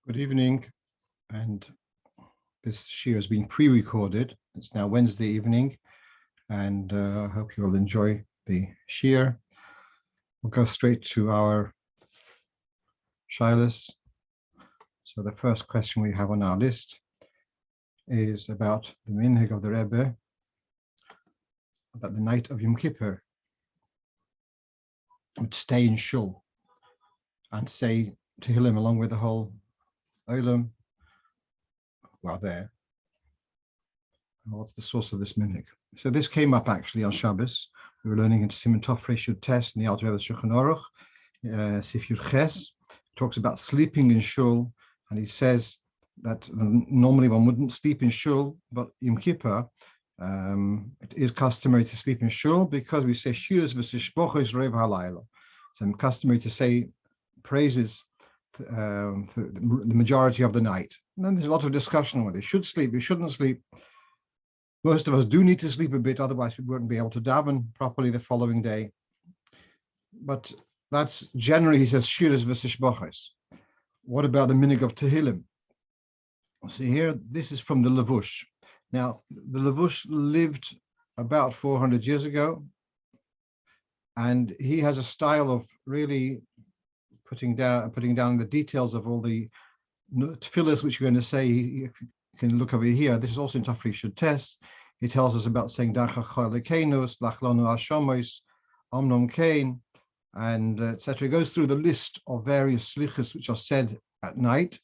Good evening, and this shiur has been pre-recorded. It's now Wednesday evening, and I hope you will enjoy the shiur. We'll go straight to our shilas. So the first question we have on our list is about the minhag of the Rebbe, about the night of Yom Kippur, would stay in shul and say Tehillim along with the whole Olam while there. What's the source of this minhag? So this came up actually on Shabbos. We were learning in Siman Tov Reshut Tes in the Alter Rebbe's Shulchan Aruch, Sif Yud Ches. Talks about sleeping in shul, and he says that normally one wouldn't sleep in shul, but Yom Kippur, it is customary to sleep in shul because we say shiras v'sishbochos rev halayla. So customary to say praises for the majority of the night. And then there's a lot of discussion on whether you should sleep, you shouldn't sleep. Most of us do need to sleep a bit, otherwise we wouldn't be able to daven properly the following day. But that's generally, he says, shiras v'sishbochos. What about the minhag of Tehillim? So here, this is from the Levush. Now, the Levush lived about 400 years ago, and he has a style of really putting down the details of all the tefillas, which we're going to say. You can look over here. This is also in Taf Reshut Tes. He tells us about saying Dacha Chalekenus, Lachlanu Hashamos, Omnom Kain, and etc. He goes through the list of various slichas which are said at night,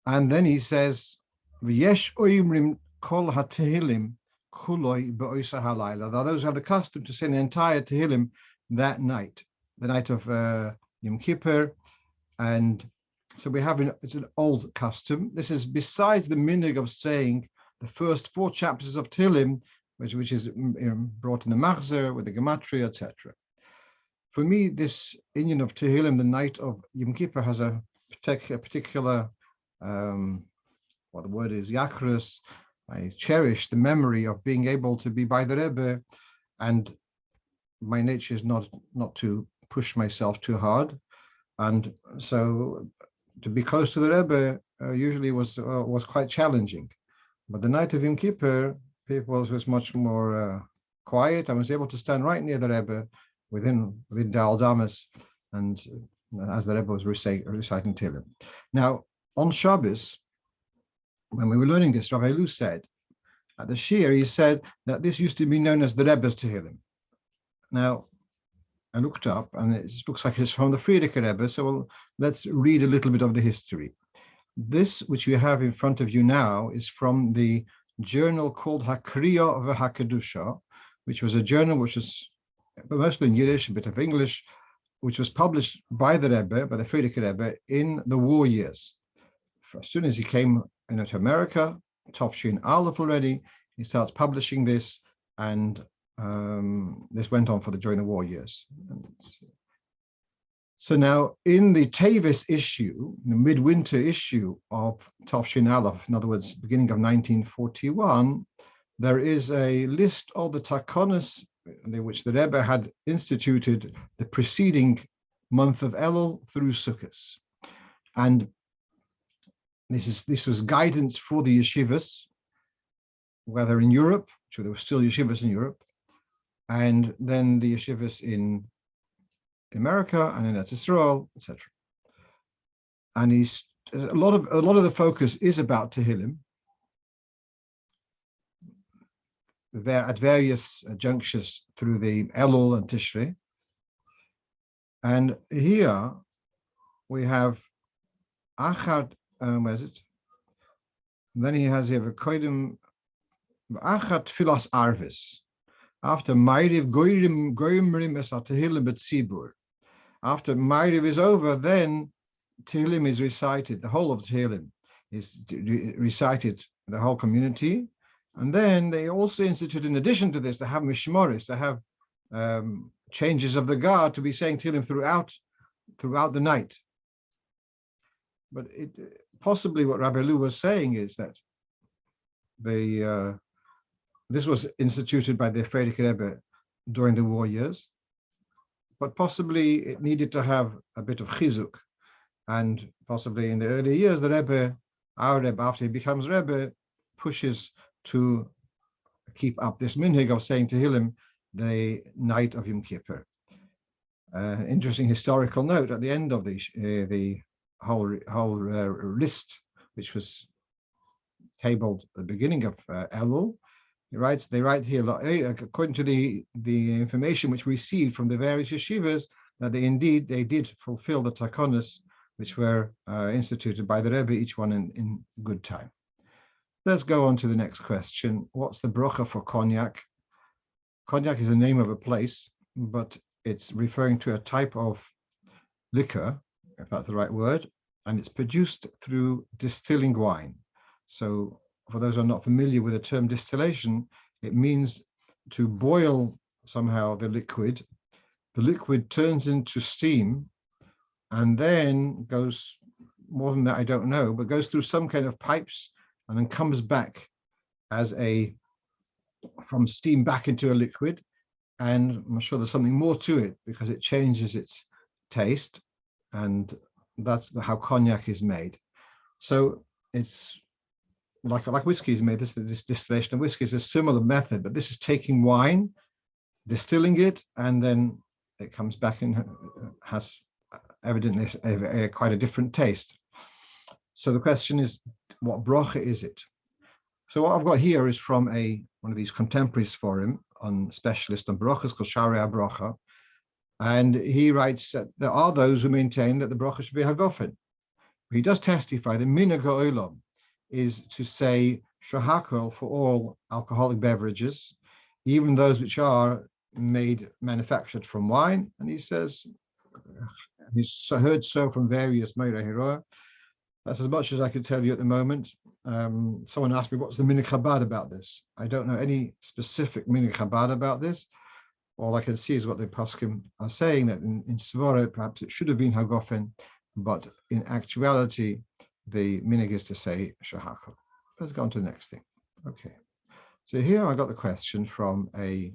and then he says, "V'yesh oimrim kol hatehillim kuloi be'oisa halayla." Those who have the custom to say the entire Tehillim that night, the night of Yom Kippur, and so we have it's an old custom. This is besides the minhag of saying the first 4 chapters of Tehillim, which is brought in the Machzer with the Gematria, etc. For me, this inyan of Tehillim, the night of Yom Kippur, has a particular, what the word is, yakrus. I cherish the memory of being able to be by the Rebbe, and my nature is not to push myself too hard, and so to be close to the Rebbe usually was quite challenging. But the night of Yom Kippur, people was much more quiet. I was able to stand right near the Rebbe within Dal Damas, and as the Rebbe was reciting Tehillim. Now, on Shabbos, when we were learning this, Rabbi Lu said, at the shiur, he said that this used to be known as the Rebbe's Tehillim. Now, I looked up, and it looks like it's from the Frierdiker Rebbe, so let's read a little bit of the history. This, which you have in front of you now, is from the journal called Hakriya v'Hakadusha, which was a journal which was mostly in Yiddish, a bit of English, which was published by the Rebbe, by the Frierdiker Rebbe, in the war years. As soon as he came to America, Tovshin Aleph already, he starts publishing this, and this went on during the war years. So now, in the Tevis issue, the midwinter issue of Tovshin Aleph, in other words, beginning of 1941, there is a list of the Tachanun which the Rebbe had instituted the preceding month of Elul through Sukkot, and this was guidance for the yeshivas, whether in Europe, so there were still yeshivas in Europe, and then the yeshivas in America and in Eretz Yisrael, etc. And a lot of the focus is about Tehillim at various junctures through the Elul and Tishrei. And here we have Achad, where is it? And then he has here V'koidim Achad Tfilas Arvis. After Ma'ariv Goyimrim es Tehillim b'tzibur. After Ma'ariv is over, then Tehillim is recited. The whole of Tehillim is recited, the whole community. And then they also institute, in addition to this, to have mishmoris, to have changes of the guard, to be saying Tehillim throughout the night. But possibly what Rabbi Lu was saying is that this was instituted by the Frierdiker Rebbe during the war years, but possibly it needed to have a bit of chizuk, And possibly in the early years, the Rebbe, our Rebbe, after he becomes Rebbe, pushes to keep up this minhag of saying Tehillim the night of Yom Kippur. Interesting historical note at the end of the whole list, which was tabled at the beginning of Elul. They write here, according to the information which we received from the various yeshivas, that they did fulfill the takonos which were instituted by the Rebbe, each one in good time. Let's go on to the next question. What's the brocha for cognac? Cognac is the name of a place, but it's referring to a type of liquor, if that's the right word, and it's produced through distilling wine. So for those who are not familiar with the term distillation, it means to boil somehow the liquid. The liquid turns into steam and then goes, more than that I don't know, but goes through some kind of pipes and then comes back from steam back into a liquid. And I'm sure there's something more to it because it changes its taste, and that's how cognac is made. So it's like whiskey is made. This distillation of whiskey is a similar method, but this is taking wine, distilling it, and then it comes back and has evidently quite a different taste. So the question is, what brocha is it? So what I've got here is from one of these contemporaries forum on specialist on brochas called Sharia Brocha, and he writes that there are those who maintain that the brocha should be hagofen. He does testify that minhag ha'olam is to say shahakol for all alcoholic beverages, even those which are manufactured from wine. And he says he's heard so from various Meirei Hiroah. That's as much as I could tell you at the moment. Someone asked me, what's the minhag Chabad about this? I don't know any specific minhag Chabad about this. All I can see is what the poskim are saying, that in Svara, perhaps it should have been hagofen, but in actuality, the minhag is to say shahakol. Let's go on to the next thing. Okay. So here I got the question from a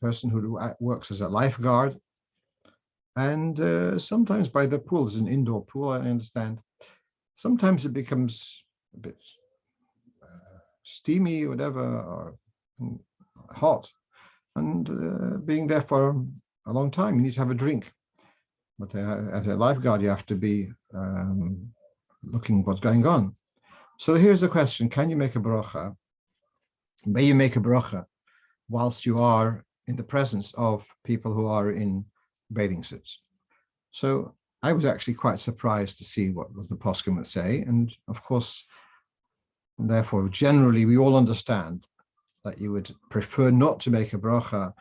person who works as a lifeguard, and sometimes by the pool, there's an indoor pool, I understand. Sometimes it becomes a bit steamy or whatever, or hot. And being there for a long time, you need to have a drink. But as a lifeguard, you have to be looking what's going on. So here's the question: can you make a bracha? May you make a bracha whilst you are in the presence of people who are in bathing suits? So I was actually quite surprised to see what was the poskim would say, and of course, therefore, generally we all understand that you would prefer not to make a bracha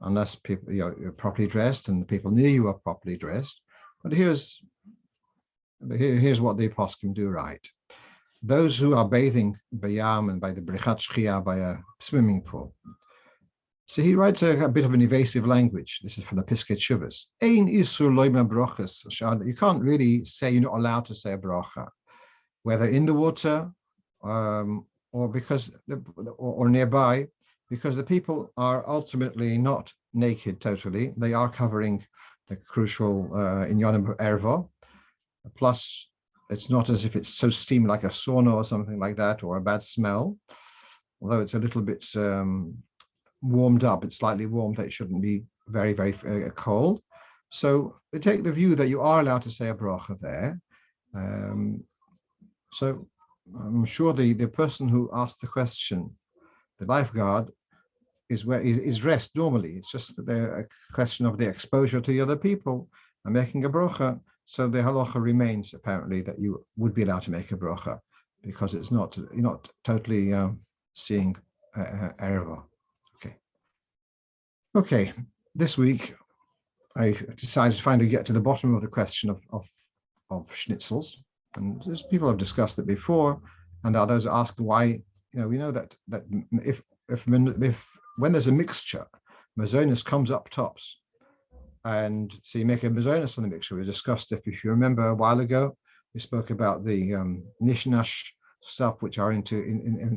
unless people you're properly dressed and the people near you are properly dressed. But here's what the poskim do right. Those who are bathing bayam and by the brechat shchia, by a swimming pool. So he writes a bit of an evasive language. This is from the Piskei Teshuvos. Ein isur loyma brochas. You can't really say you're not allowed to say a bracha, whether in the water or nearby, because the people are ultimately not naked totally. They are covering the crucial inyanim erva. Plus, it's not as if it's so steamy like a sauna or something like that, or a bad smell. Although it's a little bit warmed up, it's slightly warmed, that it shouldn't be very, very cold. So they take the view that you are allowed to say a bracha there. So I'm sure the person who asked the question, the lifeguard, is dressed normally. It's just a question of the exposure to the other people and making a bracha. So the halacha remains apparently that you would be allowed to make a bracha because you're not totally seeing erva. Okay. This week I decided to finally get to the bottom of the question of schnitzels, and people have discussed it before, and others ask why. We know that if when there's a mixture, mazonis comes up tops. And so you make a mazonis on the mixture. We discussed it, if you remember a while ago, we spoke about the nishnash stuff, which are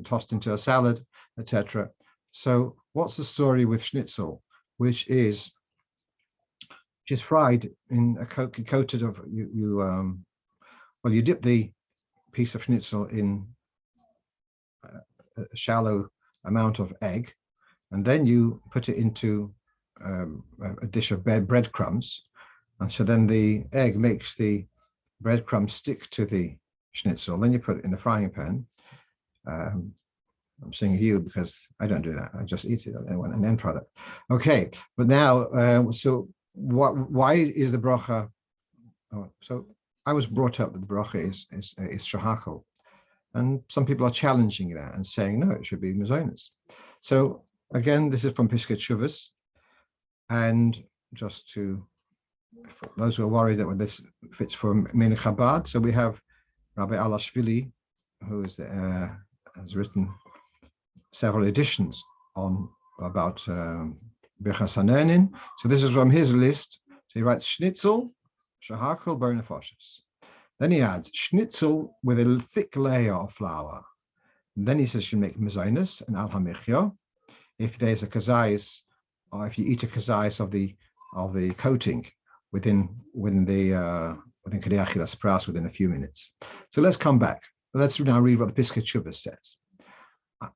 tossed into a salad, etc. So what's the story with schnitzel, which is which is fried in a coated of you dip the piece of Shnitzel in a shallow amount of egg, and then you put it into a dish of breadcrumbs, and so then the egg makes the breadcrumbs stick to the Schnitzel. Then you put it in the frying pan. I'm saying you because I don't do that. I just eat it an end product. Okay, but now, so why is the bracha? Oh, so I was brought up that the bracha is shahakol, and some people are challenging that and saying no, it should be mazonos. So again, this is from Piskei Teshuvos, and just to for those who are worried that this fits for Minei Chabad, so we have Rabbi Alashvili, who is has written several editions on about Birchas Hanenin. So this is from his list. So he writes Schnitzel, Shahakol Bar Nefashos. Then he adds Schnitzel with a thick layer of flour. And then he says you make mazonos and al hamichya. If there's a kazayis, or if you eat a kazayis of the coating within Kedei Achilas Pras within a few minutes. So let's come back. Let's now read what the Piskei Teshuvos says.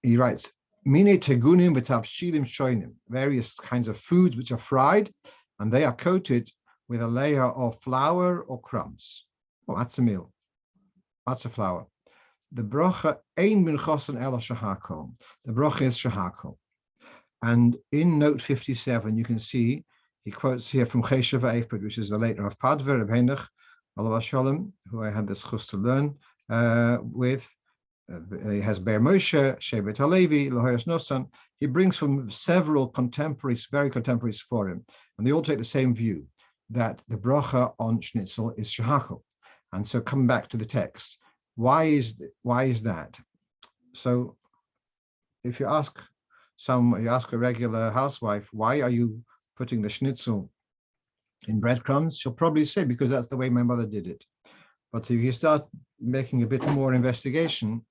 He writes, Mine tegunim v'tavshilim shoinim, various kinds of foods which are fried, and they are coated with a layer of flour or crumbs. Or matzah meal, matzah flour. The bracha ein min chosan ela shahakol. The bracha is shahakol. And in note 57, you can see, he quotes here from Cheshav Eifert, which is the later of Padver of Henoch, Alav Shalom, who I had the schus to learn with. He has Be'er Moshe, Shevet Halevi, Loheres Nosan. He brings from several contemporaries, very contemporaries for him, and they all take the same view that the bracha on Schnitzel is shahakol. And so, come back to the text. Why is that? So, if you ask a regular housewife, why are you putting the Schnitzel in breadcrumbs? She'll probably say because that's the way my mother did it. But if you start making a bit more investigation.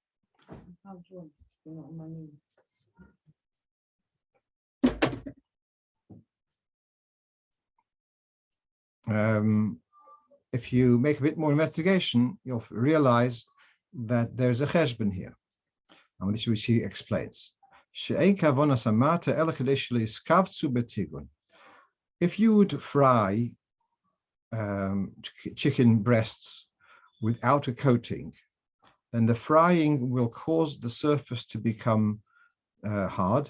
If you make a bit more investigation, you'll realize that there's a cheshbon here, and this which he explains. If you would fry chicken breasts without a coating, then the frying will cause the surface to become hard.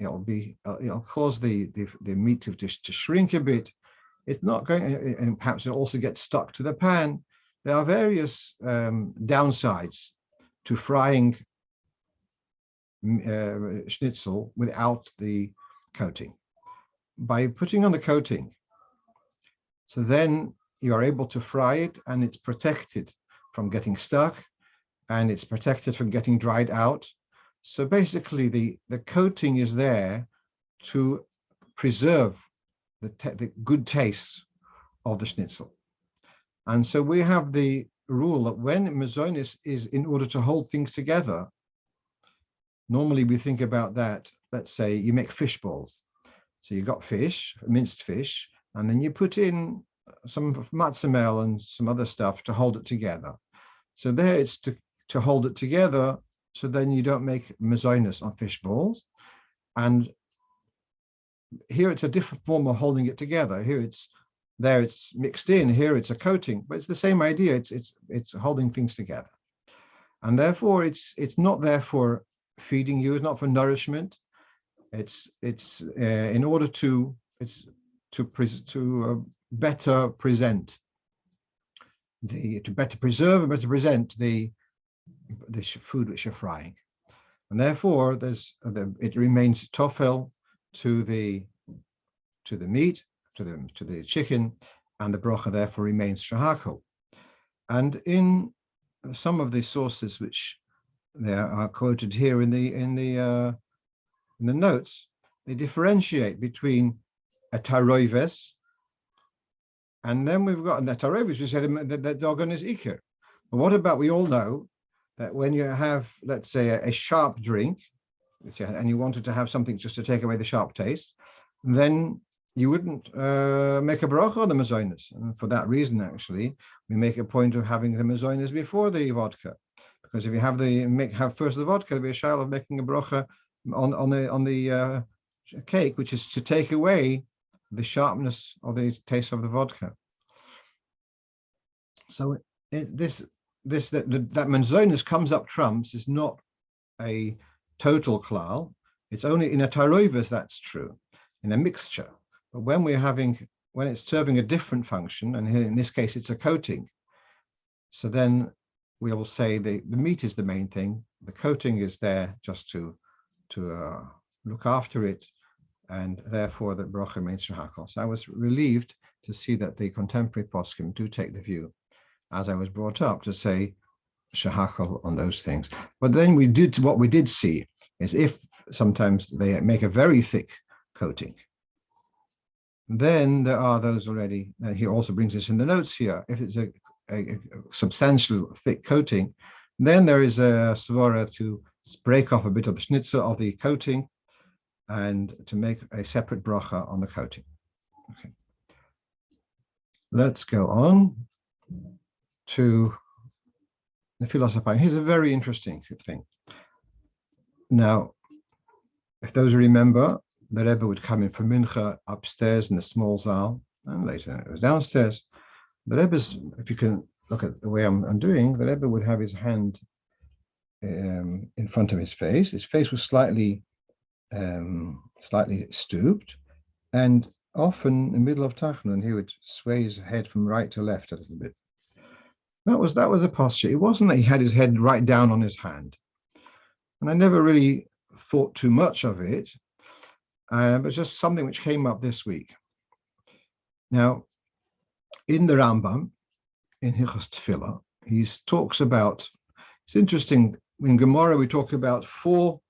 It'll cause the meat to shrink a bit. It's not going, and perhaps it'll also get stuck to the pan. There are various downsides to frying schnitzel without the coating. By putting on the coating, so then you are able to fry it, and it's protected from getting stuck, and it's protected from getting dried out. So basically, the coating is there to preserve the good taste of the schnitzel. And so we have the rule that when mazonos is in order to hold things together, normally we think about that. Let's say you make fish balls. So you got fish, minced fish, and then you put in some matzah meal and some other stuff to hold it together. So there it's to hold it together, so then you don't make mazonos on fish balls. And here it's a different form of holding it together. Here it's mixed in. Here it's a coating, but it's the same idea. It's holding things together, and therefore it's not there for feeding you. It's not for nourishment. It's in order to better present to better preserve and better present the food which you're frying, and therefore it remains tofel to the meat, to the chicken, and the bracha therefore remains shahakol. And in some of the sources which there are quoted here in the notes, they differentiate between a taroives, and then we've got the taroives, we say that dogon is iker. But what about, we all know that when you have, let's say, a sharp drink, and you wanted to have something just to take away the sharp taste, then you wouldn't make a bracha on the mazonos. And for that reason, actually, we make a point of having the mazonos before the vodka, because if you have first the vodka, there'll be a shayla of making a bracha on the cake, which is to take away the sharpness of the taste of the vodka. So that mazonos comes up trumps is not a total klal. It's only in a taroivas that's true, in a mixture. But when it's serving a different function, and in this case it's a coating, so then we will say the meat is the main thing. The coating is there just to look after it, and therefore the bracha remains shahakal. So I was relieved to see that the contemporary poskim do take the view, as I was brought up, to say shahakal on those things. But then what we did see is if sometimes they make a very thick coating, then there are those already, he also brings this in the notes here, if it's a substantial thick coating, then there is a svara to break off a bit of the Shnitzel of the coating and to make a separate bracha on the coating. Okay. Let's go on to Nefilot Afיים. Here's a very interesting thing. Now, if those remember, the Rebbe would come in for mincha upstairs in the small zal, and later it was downstairs. The Rebbe's, if you can look at the way I'm doing, the Rebbe would have his hand in front of his face. His face was slightly stooped, and often in the middle of Tachanun, he would sway his head from right to left a little bit. That was a posture. It wasn't that he had his head right down on his hand. And I never really thought too much of it, but it's just something which came up this week. Now, in the Rambam, in Hilchos Tefillah, he talks about, it's interesting, in Gemara we talk about 4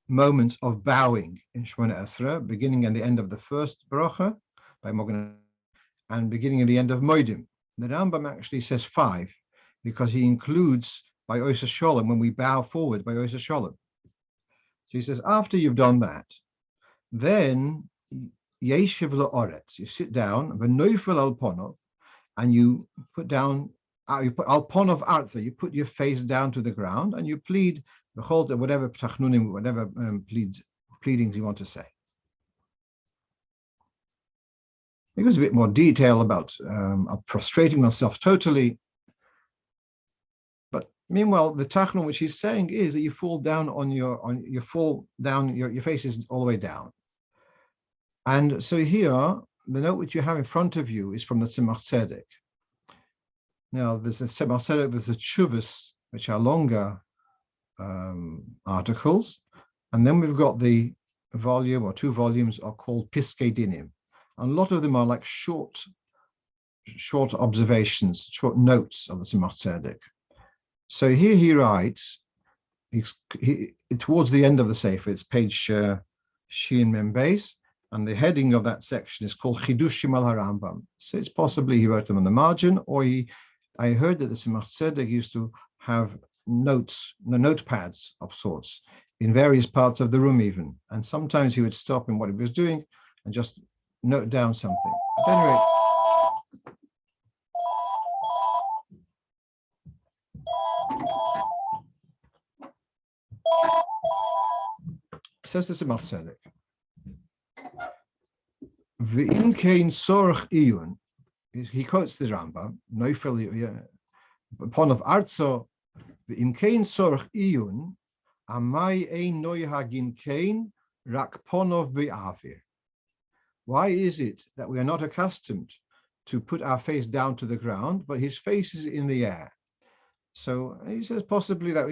moments of bowing in Shemona Esrei, beginning and the end of the first bracha, by Mogen, and beginning and the end of Moedim. The Rambam actually says 5, because he includes by Oisa Sholem, when we bow forward by Oisa Sholem. So he says, after you've done that, then Yeshiv La'oretz, you sit down, V'noifel al ponov, and you put down, you put al ponov arza, you put your face down to the ground, and you plead whatever Tachanunim, whatever pleadings you want to say. It goes a bit more detail about prostrating oneself totally. But meanwhile, the Tachanun which he's saying is that you fall down your face is all the way down. And so here, the note which you have in front of you is from the Tzemach Tzedek. Now, there's the Tzemach Tzedek, there's the Tshuvas, which are longer articles, and then we've got the volume or 2 volumes are called Piskei Dinim. And a lot of them are like short observations, short notes of the Tzemach Tzedek. So here he writes, towards the end of the Sefer, it's page Shin Mem Beis, and the heading of that section is called Chidushim al HaRambam. So it's possibly he wrote them on the margin, or I heard that the Tzemach Tzedek used to have notepads of sorts in various parts of the room even. And sometimes he would stop in what he was doing and just note down something. At any rate, says the Tzemach Tzedek, V'im kein sorach iyun, he quotes the Rambam, Neufel upon of Arzo, V'im kein sorach iyun, amai ein noi hagin kein rak ponov be'avir. Why is it that we are not accustomed to put our face down to the ground, but his face is in the air? So he says possibly that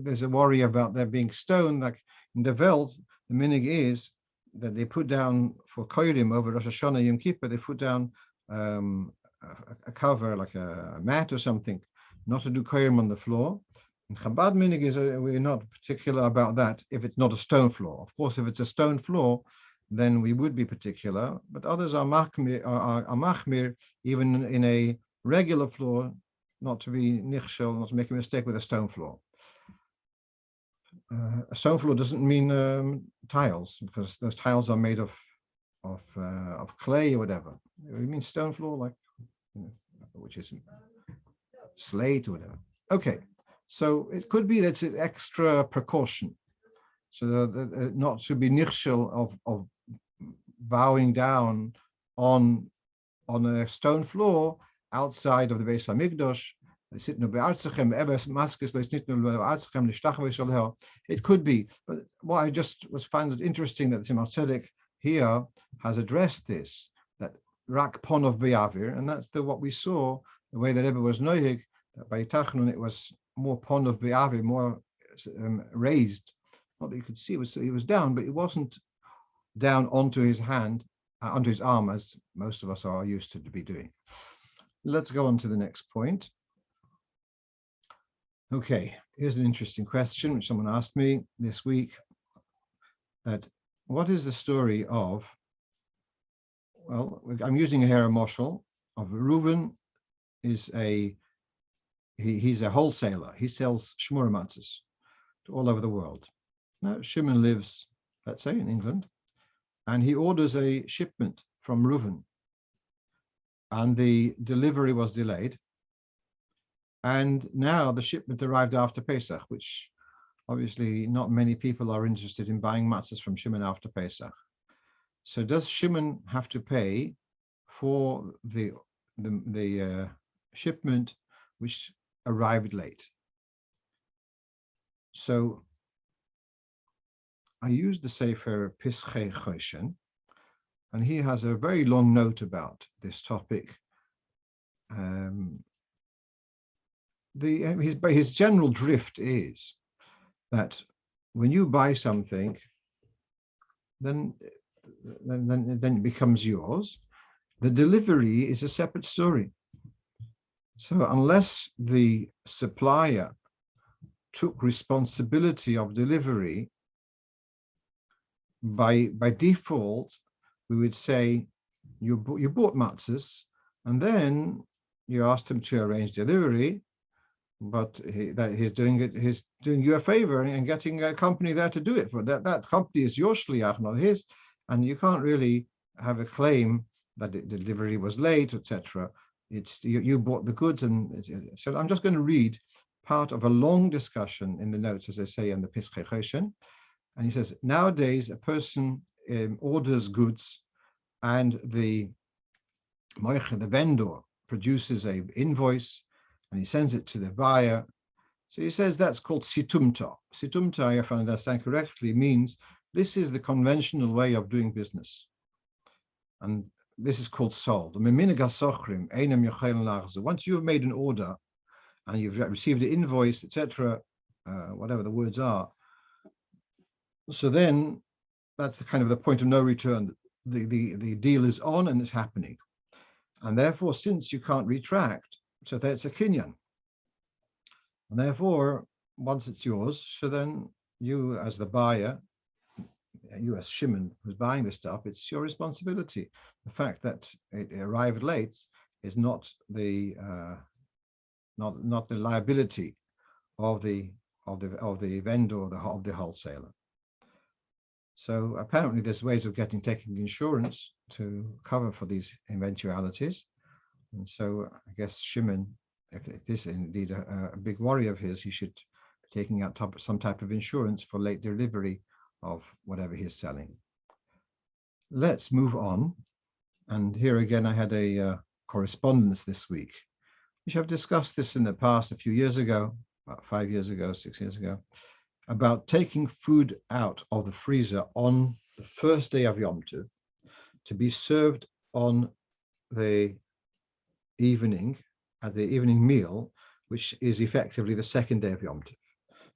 there's a worry about there being stone, like in the Welt, the minig is that they put down for koyrim over Rosh Hashanah Yom Kippur, they put down a cover like a mat or something, not to do koyrim on the floor. In Chabad minig is we're not particular about that if it's not a stone floor. Of course, if it's a stone floor, then we would be particular. But others are machmir even in a regular floor, not to be nichshel, not to make a mistake with a stone floor. A stone floor doesn't mean tiles, because those tiles are made of clay or whatever. You mean stone floor, like, which is slate or whatever. Okay, so it could be that's an extra precaution, so that not to be nichshel of bowing down on a stone floor outside of the Beis Hamikdash. It could be, but what I just found it interesting that the Tzemach Tzedek here has addressed this, that rak ponov be'avir, and that's what we saw, the way that Rebbe was nohig, that by Tachanun it was more ponov be'avir, more raised. Not that you could see, he was down, but it wasn't down onto his hand, onto his arm, as most of us are used to be doing. Let's go on to the next point. Okay, here's an interesting question which someone asked me this week. That what is the story of? Well, I'm using a Hera Moshel of Reuven. He's a wholesaler. He sells shmura matzos to all over the world. Now Shimon lives, let's say, in England, and he orders a shipment from Reuven, and the delivery was delayed. And now the shipment arrived after Pesach, which obviously not many people are interested in buying matzahs from Shimon after Pesach. So does Shimon have to pay for the shipment which arrived late? So I used the Sefer Pischei Choshen, and he has a very long note about this topic. His general drift is that when you buy something, then it becomes yours. The delivery is a separate story. So unless the supplier took responsibility of delivery, by default, we would say you bought matzahs, and then you asked him to arrange delivery, but he's doing you a favor and getting a company there to do it for that company is your shliach, not his, and you can't really have a claim that the delivery was late, etc. It's you bought the goods, and so I'm just going to read part of a long discussion in the notes, as I say, in the Pischei Choshen, and he says nowadays a person orders goods, and the vendor produces an invoice, and he sends it to the buyer. So he says that's called situmta. Situmta, if I understand correctly, means this is the conventional way of doing business. And this is called sold. Once you've made an order and you've received an invoice, etc., whatever the words are, so then that's the kind of the point of no return. The deal is on and it's happening. And therefore, since you can't retract, so that's a kinyan. And therefore, once it's yours, so then you as the buyer, you as Shimon who's buying this stuff, it's your responsibility. The fact that it arrived late is not the liability of the vendor or of the wholesaler. So apparently there's ways of taking insurance to cover for these eventualities. And so I guess Shimon, if this is indeed a big worry of his, he should be taking out some type of insurance for late delivery of whatever he's selling. Let's move on. And here again, I had a correspondence this week, which I've discussed this in the past a few years ago, about 5 years ago, 6 years ago, about taking food out of the freezer on the first day of Yom Tov to be served on the evening, at the evening meal, which is effectively the second day of Yom Tov.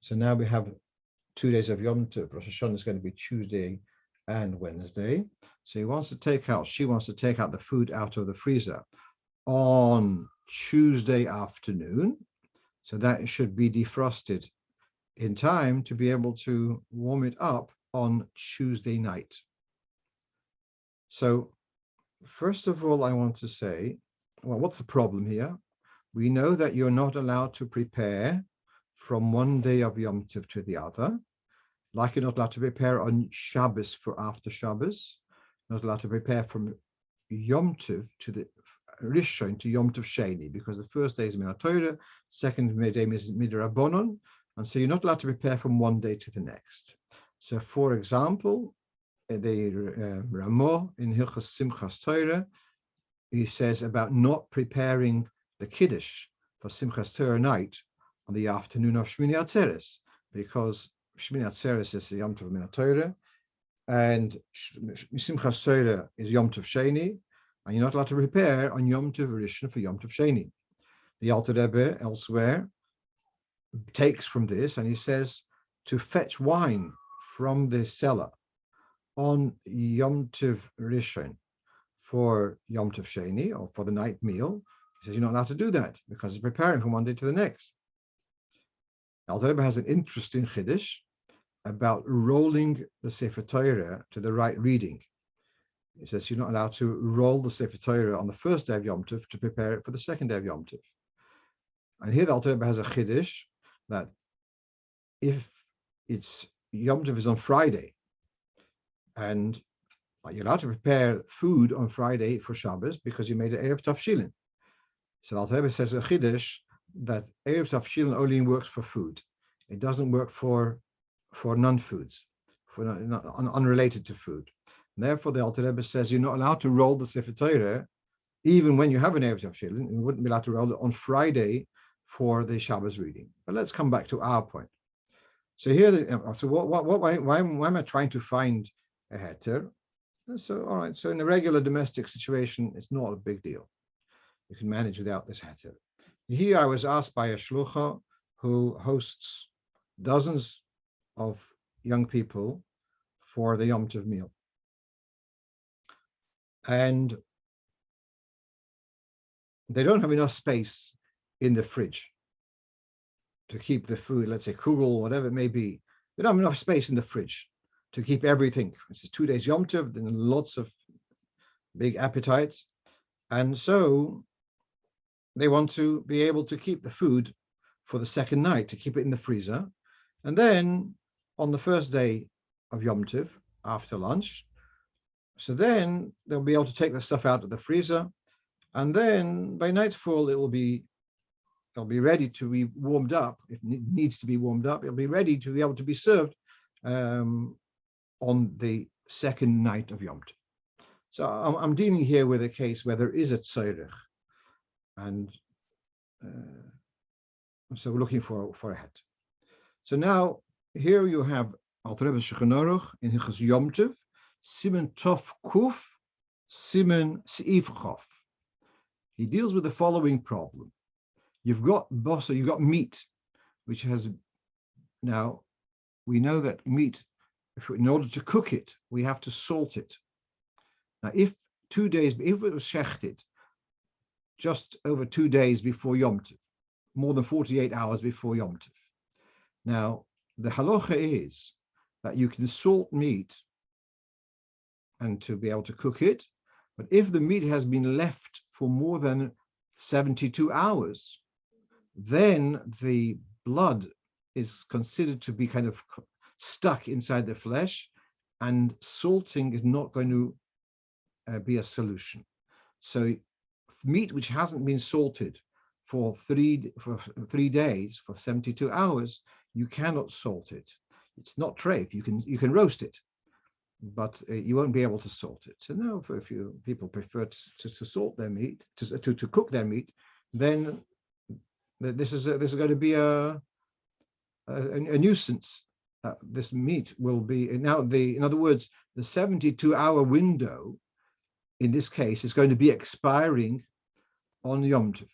So now we have 2 days of Yom Tov. Rosh Hashanah is going to be Tuesday and Wednesday. So she wants to take out the food out of the freezer on Tuesday afternoon. So that should be defrosted in time to be able to warm it up on Tuesday night. So first of all, I want to say, well, what's the problem here? We know that you're not allowed to prepare from one day of Yom Tov to the other, like you're not allowed to prepare on Shabbos for after Shabbos, not allowed to prepare from Yom Tov to the Rishon to Yom Tov Sheni, because the first day is Min HaTorah, second day is Midrabanon, and so you're not allowed to prepare from one day to the next. So, for example, the Ramah in Hilchos Simchas Torah, he says about not preparing the Kiddush for Simchas Torah night on the afternoon of Shmini Atzeres, because Shmini Atzeres is the Yom Tov Min HaTorah, and Simchas Torah is Yom Tov Sheni, and you're not allowed to prepare on Yom Tov Rishon for Yom Tov Sheni. The Alter Rebbe elsewhere takes from this, and he says to fetch wine from the cellar on Yom Tov Rishon for Yom Tov Sheni, or for the night meal. He says you're not allowed to do that because it's preparing from one day to the next. Alter Rebbe has an interesting chiddush about rolling the Sefer Torah to the right reading. He says you're not allowed to roll the Sefer Torah on the first day of Yom Tov to prepare it for the second day of Yom Tov. And here the Alter Rebbe has a chiddush that if it's Yom Tov is on Friday, and you're allowed to prepare food on Friday for Shabbos because you made an Erev Tafshilin. So the Alter Rebbe says a chiddush that Erev Tafshilin only works for food. It doesn't work for non-foods, for unrelated to food. And therefore, the Alter Rebbe says you're not allowed to roll the Sefer Torah even when you have an Erev Tafshilin. You wouldn't be allowed to roll it on Friday for the Shabbos reading. But let's come back to our point. So here, why am I trying to find a heter? So, all right, so in a regular domestic situation, it's not a big deal. You can manage without this heter. Here I was asked by a shlucha who hosts dozens of young people for the Yom Tov meal. And they don't have enough space in the fridge to keep the food, let's say kugel, whatever it may be. They don't have enough space in the fridge to keep everything. It's 2 days Yom Tov, then lots of big appetites. And so they want to be able to keep the food for the second night, to keep it in the freezer. And then on the first day of Yom Tov, after lunch, so then they'll be able to take the stuff out of the freezer. And then by nightfall, they'll be ready to be warmed up. If it needs to be warmed up, it'll be ready to be able to be served on the second night of Yom Tov. So I'm dealing here with a case where there is a tzorech, and so we're looking for a head. So now here you have Alter Rebbe Shulchan Aruch in Hilchos Yom Tov, Siman Tov Kuf, Siman Seif Chof. He deals with the following problem. You've got meat, which has, now we know that meat, in order to cook it, we have to salt it. Now, if it was shechted just over 2 days before Yom Tov, more than 48 hours before Yom Tov. Now, the halacha is that you can salt meat and to be able to cook it, but if the meat has been left for more than 72 hours, then the blood is considered to be kind of stuck inside the flesh, and salting is not going to be a solution. So meat which hasn't been salted for 3 days, for 72 hours, you cannot salt it. It's not treif. You can roast it, but you won't be able to salt it. So now, for a few people prefer to salt their meat, to cook their meat, then this is going to be a nuisance. This meat will be now in other words, the 72-hour window in this case is going to be expiring on Yom Tov.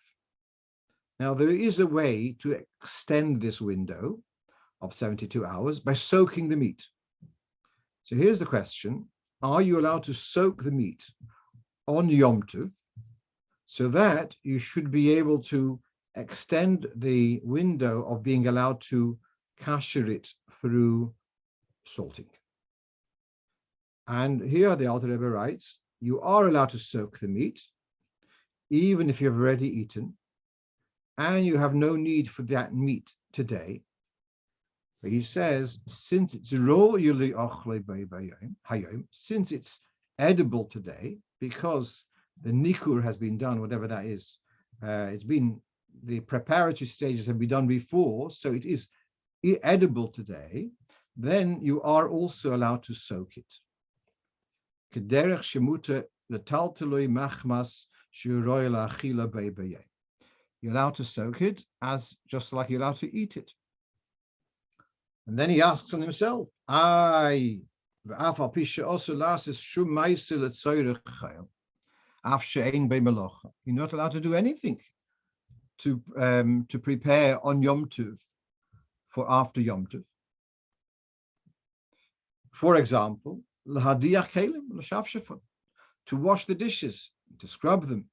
Now there is a way to extend this window of 72 hours by soaking the meat. So here's the question: are you allowed to soak the meat on Yom Tov so that you should be able to extend the window of being allowed to kasher it through salting? And here the Alter Rebbe writes, you are allowed to soak the meat, even if you've already eaten, and you have no need for that meat today. But he says, since it's edible today because the nikur has been done, whatever that is. The preparatory stages have been done before, so it is edible today. Then you are also allowed to soak it. You're allowed to soak it as just like you're allowed to eat it. And then he asks on himself, you're not allowed to do anything to prepare on Yom Tov for after Yom Tov. For example, to wash the dishes, to scrub them.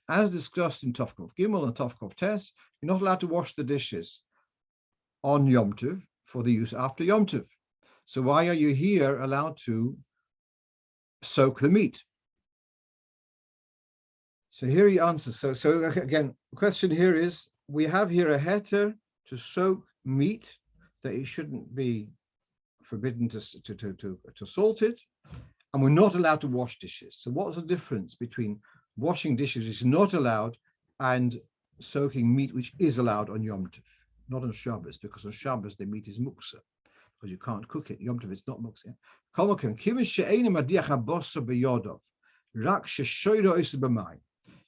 As discussed in Tovkov Gimel and Tovkov Tes, you're not allowed to wash the dishes on Yom Tov for the use after Yom Tov. So why are you here allowed to soak the meat? So here he answers. So again, the question here is, we have here a heter to soak meat, that it shouldn't be forbidden to salt it, and we're not allowed to wash dishes. So what's the difference between washing dishes, which is not allowed, and soaking meat, which is allowed on Yom Tov? Not on Shabbos, because on Shabbos the meat is muksa, because you can't cook it. Yom Tov it's not muksa.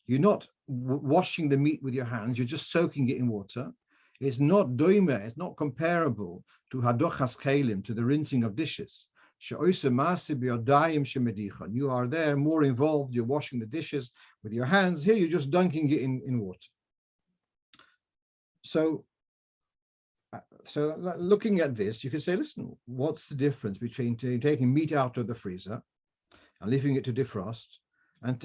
You're not washing the meat with your hands, you're just soaking it in water. It's not doime, it's not comparable to hadochas kelim, to the rinsing of dishes. You are there more involved, you're washing the dishes with your hands. Here you're just dunking it in water. So looking at this, you can say, listen, what's the difference between taking meat out of the freezer and leaving it to defrost, and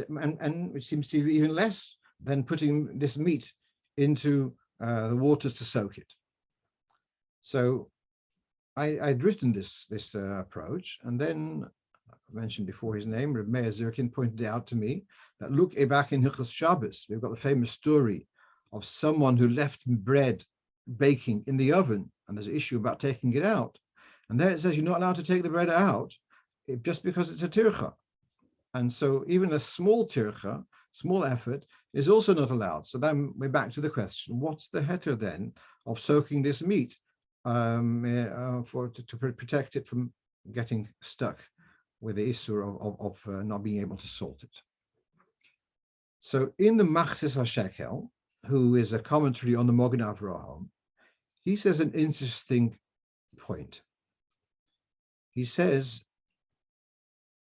it seems to be even less than putting this meat into the waters to soak it? So I'd written this approach, and then I mentioned before his name, Reb Meir Zirkin, pointed out to me that look back in Hilchos Shabbos, we've got the famous story of someone who left bread baking in the oven, and there's an issue about taking it out. And there it says you're not allowed to take the bread out just because it's a tircha. And so even a small tircha, small effort, is also not allowed. So then we're back to the question, what's the heter then of soaking this meat to protect it from getting stuck with the issue of not being able to salt it? So in the Machzis HaShekel, who is a commentary on the Mogen Avraham, he says an interesting point. He says,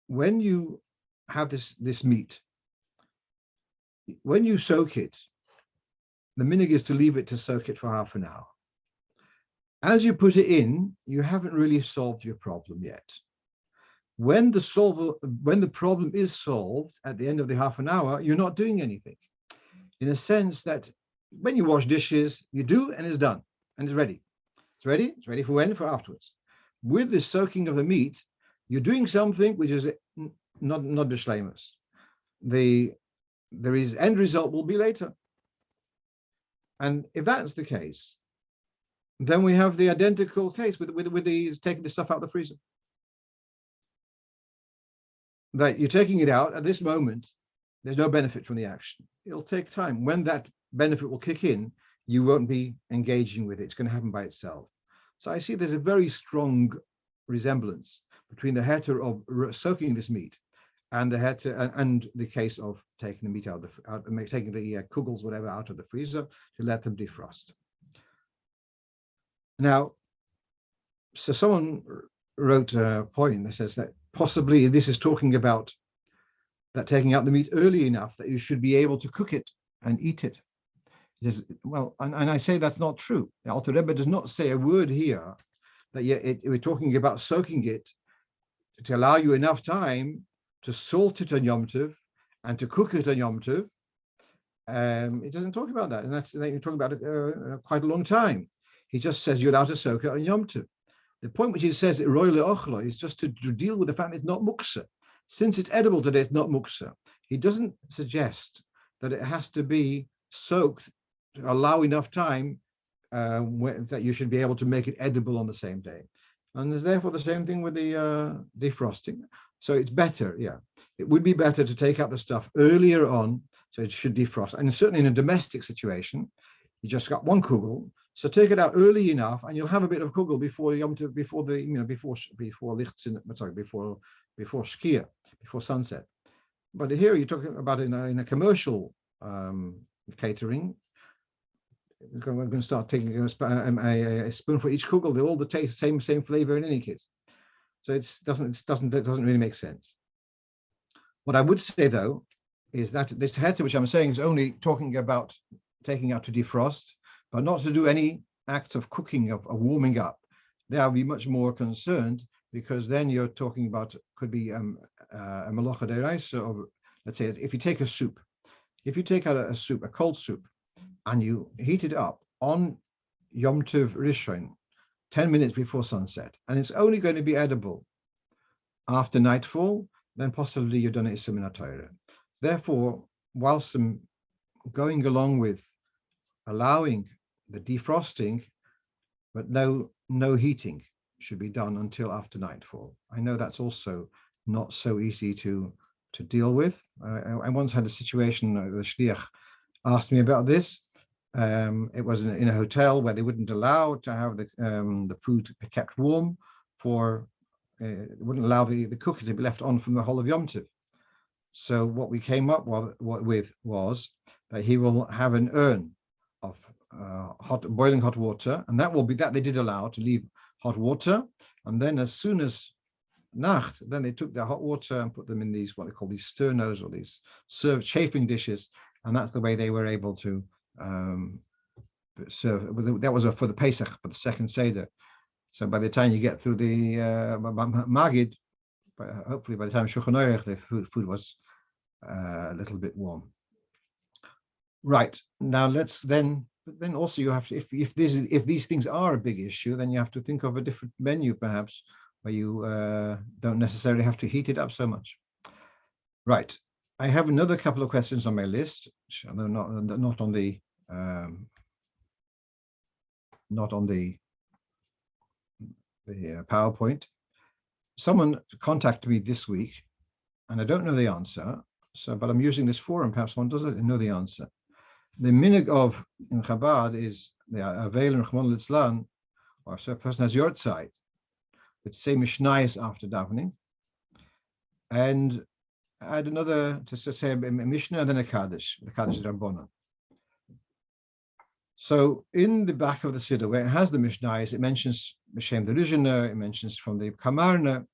when you have this meat, when you soak it, the minhag is to leave it to soak it for half an hour. As you put it in, you haven't really solved your problem yet. When the problem is solved at the end of the half an hour, you're not doing anything. In a sense that when you wash dishes, you do, and it's done, and it's ready. It's ready. It's ready for when? For afterwards. With the soaking of the meat, you're doing something which is not b'shleimus. The end result will be later. And if that's the case, then we have the identical case with the taking the stuff out of the freezer. That you're taking it out at this moment, there's no benefit from the action. It'll take time. When that benefit will kick in, you won't be engaging with it. It's going to happen by itself. So I see there's a very strong resemblance between the heter of soaking this meat and the heter and the case of taking the meat taking the kugels, whatever, out of the freezer to let them defrost. Now, so someone wrote a point that says that possibly this is talking about that taking out the meat early enough that you should be able to cook it and eat it. Well, and I say that's not true. The Alter Rebbe does not say a word here that we're talking about soaking it to allow you enough time to salt it on Yom Tov and to cook it on Yom Tov. It doesn't talk about that, and that's you're talking about it quite a long time. He just says you're allowed to soak it on Yom Tov. The point which he says roy le'ochlo is just to deal with the fact that it's not muksa. Since it's edible today, it's not muksa. He doesn't suggest that it has to be soaked to allow enough time that you should be able to make it edible on the same day. And there's therefore the same thing with the defrosting. So it's better, yeah. It would be better to take out the stuff earlier on, so it should defrost. And certainly in a domestic situation, you just got one kugel, so take it out early enough, and you'll have a bit of kugel before before Shkia, before sunset. But here you're talking about in a commercial catering. We're going to start taking a spoon for each kugel. They're all the taste same flavor in any case. So it doesn't really make sense. What I would say though is that this heter, which I'm saying, is only talking about taking out to defrost, but not to do any act of cooking, of warming up. There I'll be much more concerned, because then you're talking about, could be a melacha deraisa, or let's say if you take a soup, if you take out a soup, a cold soup, and you heat it up on Yom Tov Rishon, 10 minutes before sunset, and it's only going to be edible after nightfall, then possibly you've done it Issa min HaTorah. Therefore, whilst I'm going along with allowing the defrosting, but no heating should be done until after nightfall. I know that's also not so easy to deal with. I once had a situation, the shliach asked me about this. It was in a hotel where they wouldn't allow to have the food kept warm for, wouldn't allow the cooker to be left on from the whole of Yom Tov. So what we came up with was that he will have an urn of boiling hot water, and that they did allow to leave hot water, and then as soon as Nacht, then they took their hot water and put them in these, what they call these sternos, or these served chafing dishes, and that's the way they were able to serve. That was for the Pesach, for the second Seder. So by the time you get through the Magid, hopefully by the time Shulchan Aruch, the food was a little bit warm. Right, now let's then also you have to, if these things are a big issue, then you have to think of a different menu perhaps, where you don't necessarily have to heat it up so much. Right, I have another couple of questions on my list, which are not on the PowerPoint. Someone contacted me this week, and I don't know the answer. But I'm using this forum. Perhaps one doesn't know the answer. The minhag of in Chabad is the Avel and Rachmana litzlan, or so a person has yortzeit, would say mishnayos after davening, and add another to say a mishnah and then a kaddish, the kaddish rabbanan. So in the back of the siddur, where it has the mishnayos, it mentions B'Shem the Rizhiner, it mentions from the Kamarna.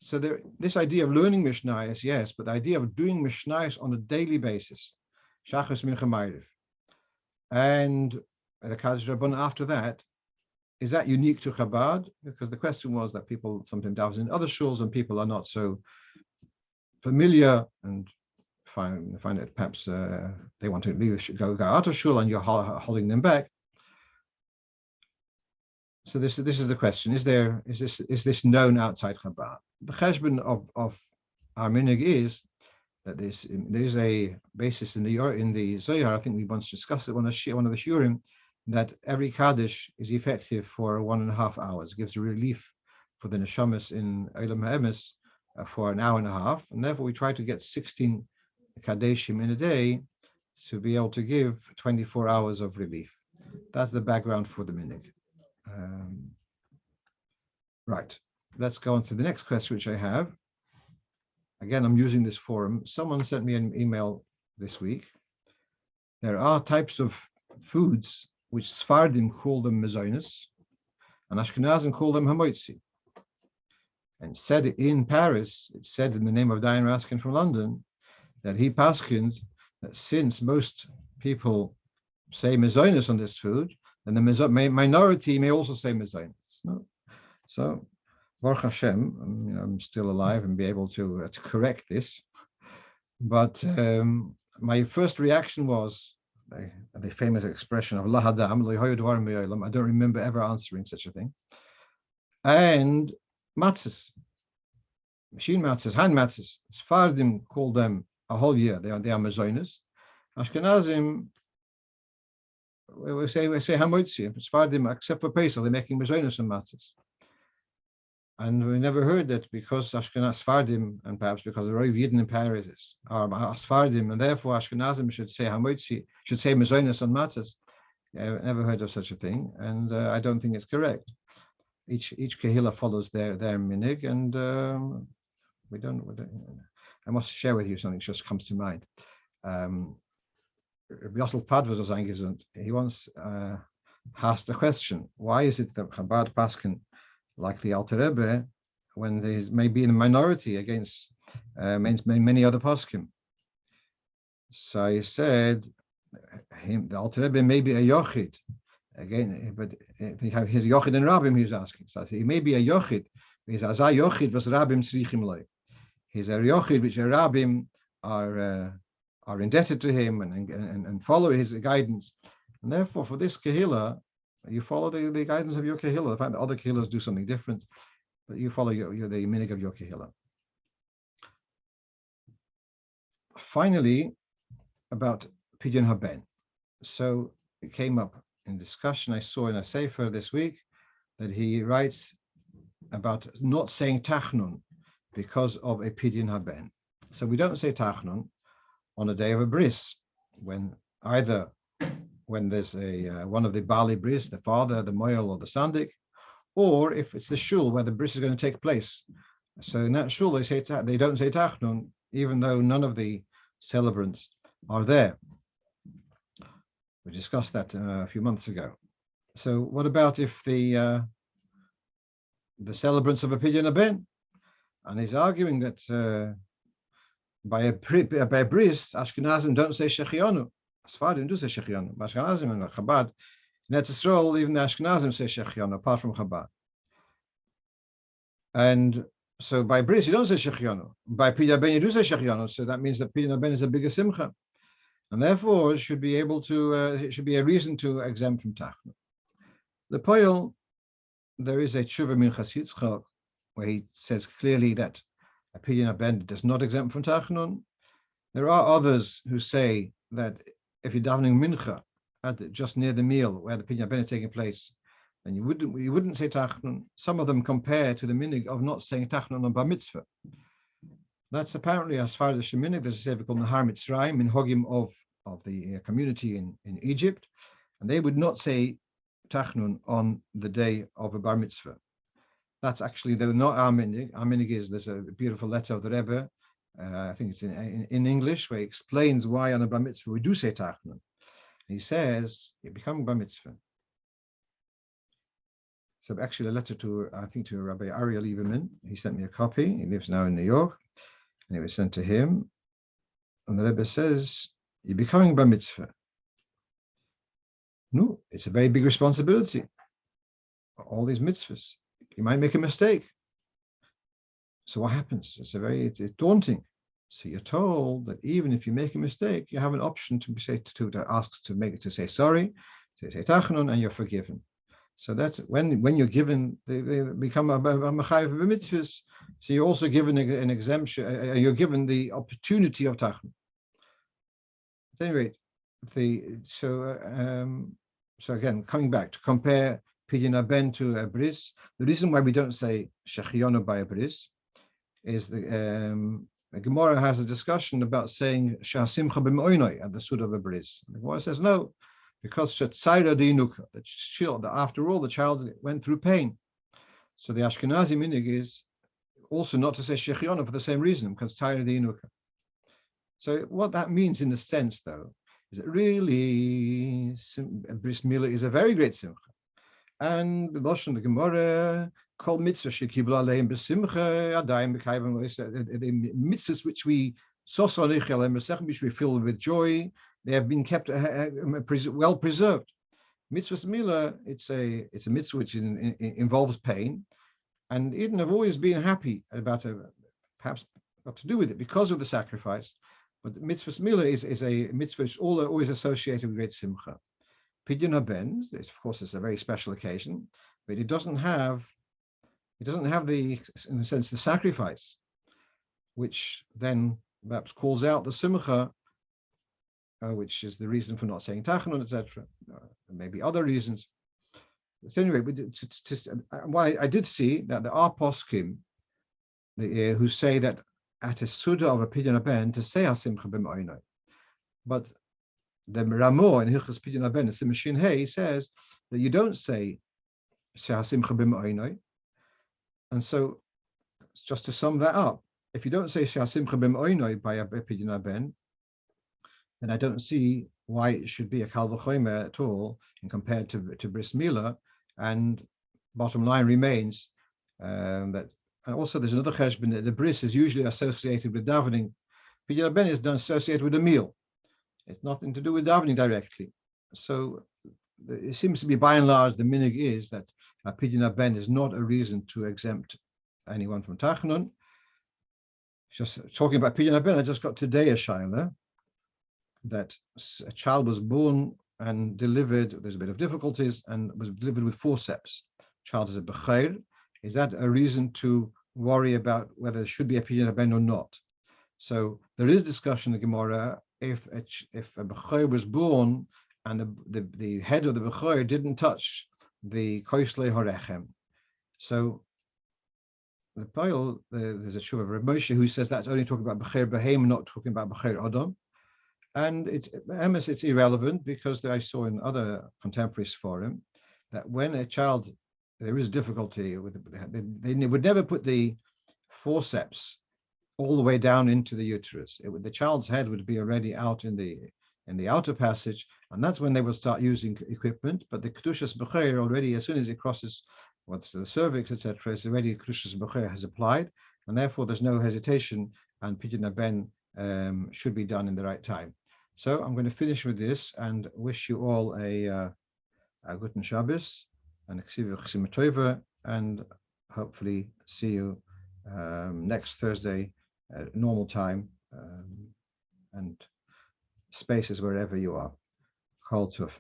So this idea of learning mishnayos, yes, but the idea of doing mishnayos on a daily basis, Shachris Mincha Ma'ariv, and the Kaddish Rabbanan after that, is that unique to Chabad? Because the question was that people sometimes daven in other shuls and people are not so familiar and find it perhaps they want to go out of shul and you're holding them back. So this is the question: is this known outside Chabad? The cheshbon of our minhag is that there's a basis in the Zohar. I think we once discussed it on one of the shurim, that every kaddish is effective for 1.5 hours. It gives a relief for the neshamas in Olam Ha'emes for 1.5 hours, and therefore we try to get 16 kaddeshim in a day to be able to give 24 hours of relief. That's the background for the minhag. Right, let's go on to the next question, which I have. Again, I'm using this forum. Someone sent me an email this week. There are types of foods which Sfardim call them mezonos, and Ashkenazim call them hamoitzi. And said in Paris, it said in the name of Diane Raskin from London, that he paskined that since most people say mezonos on this food, then the minority may also say mezonos. No? So, Baruch Hashem, I'm still alive and be able to correct this. But my first reaction was the famous expression of lahadam, I don't remember ever answering such a thing. And matzahs, machine matzahs, hand matzahs. Sfardim call them a whole year. They are mezonos. Ashkenazim, we say hamoitzi. Sfardim, except for Pesach, they're making mezonos and matzahs. And we never heard that because Ashkenaz Sfardim, and perhaps because the Roiv Yidden in Paris are Sfardim, and therefore Ashkenazim should say Hamotzi, should say Mezonos on Matzos. Never heard of such a thing, and I don't think it's correct. Each Kehillah follows their minig, and we don't. I must share with you something that just comes to mind. Yossel Padvas was eingesandt. He once asked a question: why is it that Chabad Paskin, like the Alter Rebbe, when they may be in a minority against many other poskim? So he said, the Alter Rebbe may be a yochid, again, but they have his yochid and rabbim. He was asking, so he may be a yochid. He says, "As a yochid was rabbim tzrichim loy." He's a yochid which the rabbim are indebted to him and follow his guidance, and therefore for this kehillah, you follow the guidance of your kehillah. The fact that other kehillahs do something different, but you follow the minig of your kehillah. Finally, about Pidyon Haben. So it came up in discussion. I saw in a sefer this week that he writes about not saying Tachanun because of a Pidyon Haben. So we don't say Tachanun on a day of a bris, when there's a one of the Bali bris, the father, the moel, or the sandik, or if it's the shul where the bris is going to take place. So in that shul they don't say Tachanun, even though none of the celebrants are there. We discussed that a few months ago. So what about if the celebrants of a Pidyon Haben? And he's arguing that by a bris, Ashkenazim don't say Shechionu. Sfardim do say Shechionu. Ashkenazim and Chabad, in Eretz Yisrael, even the Ashkenazim say Shechionu, apart from Chabad. And so by bris, you don't say Shechionu. By Pidyon Haben, you do say Shechionu. So that means that Pidyon Haben is a bigger simcha, and therefore it should be able to. It should be a reason to exempt from Tachanun. The Poel, there is a tshuva Minchas Yitzchak where he says clearly that a Pidyon Haben does not exempt from Tachanun. There are others who say that if you're davening mincha just near the meal where the Pidyon Haben is taking place, then you wouldn't say Tachanun. Some of them compare to the minig of not saying Tachanun on Bar Mitzvah. That's apparently as far as the Sheminig. There's a sefer called Nahar Mitzrayim in Hogim of the community in Egypt, and they would not say Tachanun on the day of a Bar Mitzvah. That's actually, though, not our minig. Our minig is, there's a beautiful letter of the Rebbe, I think it's in English, where he explains why on a Bar Mitzvah we do say Tachanun. He says, you become Bar Mitzvah. So actually a letter to, I think, to Rabbi Ariel Lieberman. He sent me a copy. He lives now in New York, and it was sent to him. And the Rebbe says, you're becoming Bar Mitzvah. No, it's a very big responsibility. All these mitzvahs. You might make a mistake. So what happens? It's daunting. So you're told that even if you make a mistake, you have an option to say sorry, to say Tachanun, and you're forgiven. So that's when you're given, they become a mechayev of mitzvahs. So you're also given an exemption. You're given the opportunity of Tachanun. At any rate, so again, coming back to compare Pidyon Haben to a bris, the reason why we don't say Shechionu by a bris is the Gemara has a discussion about saying Shasimcha b'moinoi at the sud of a bris. The Gemara says no, because Shetzaira dinuka, that after all the child went through pain. So the Ashkenazi minig is also not to say Shechionu for the same reason, because Tzaira dinuka. So what that means in a sense, though, is that really bris milah is a very great simcha. And the Lashon the Gemara called mitzvah shekibla aleim b'simcha adayim b'kayim, the mitzvahs which we which we fill with joy, they have been kept well preserved. Mitzvah milah, it's a mitzvah which involves pain, and Eden have always been happy about perhaps not to do with it because of the sacrifice. But the mitzvah milah is a mitzvah which always associated with great simcha. Pidyon Haben, of course, it's a very special occasion, but it doesn't have the, in a sense, the sacrifice, which then perhaps calls out the simcha, which is the reason for not saying Tachanun, etc. There may be other reasons, So anyway, I did see that there are poskim who say that at a suda of a pidyon ben to say hasimcha b'ma'inai, but the Ramo in Hilchos Pidyon Ben Simashin Hey says that you don't say hasimcha b'ma'inai, and so just to sum that up, if you don't say hasimcha b'ma'inai by a pidyon ben, then I don't see why it should be a kal v'chomer at all, and compared to bris milah. And bottom line remains that, and also there's another cheshbon that the bris is usually associated with davening. Pidyon ben is associated with a meal. It's nothing to do with davening directly. So it seems to be, by and large, the minig is that a pidyon ben is not a reason to exempt anyone from Tachanun. Just talking about pidyon ben, I just got today a shaila that a child was born and delivered, there's a bit of difficulties, and was delivered with forceps. Child is a bechair. Is that a reason to worry about whether there should be a pidyon ben or not? So there is discussion in the Gemara if a bechair was born and the head of the bechair didn't touch the koisle horechem. So the Bible, there's a tshuva of Reb Moshe who says that's only talking about bechair behem, not talking about bechair adam. And it's irrelevant because I saw in other contemporaries for him that when a child, there is difficulty with they would never put the forceps all the way down into the uterus. The child's head would be already out in the outer passage, and that's when they will start using equipment. But the kedushas bechair already, as soon as it crosses what's the cervix, etc., is already kedushas bechair has applied, and therefore there's no hesitation, and pidyon ben should be done in the right time. So I'm going to finish with this and wish you all a guten Shabbos and a chesiva tova, and hopefully see you next Thursday at normal time, and spaces wherever you are. Kol tov.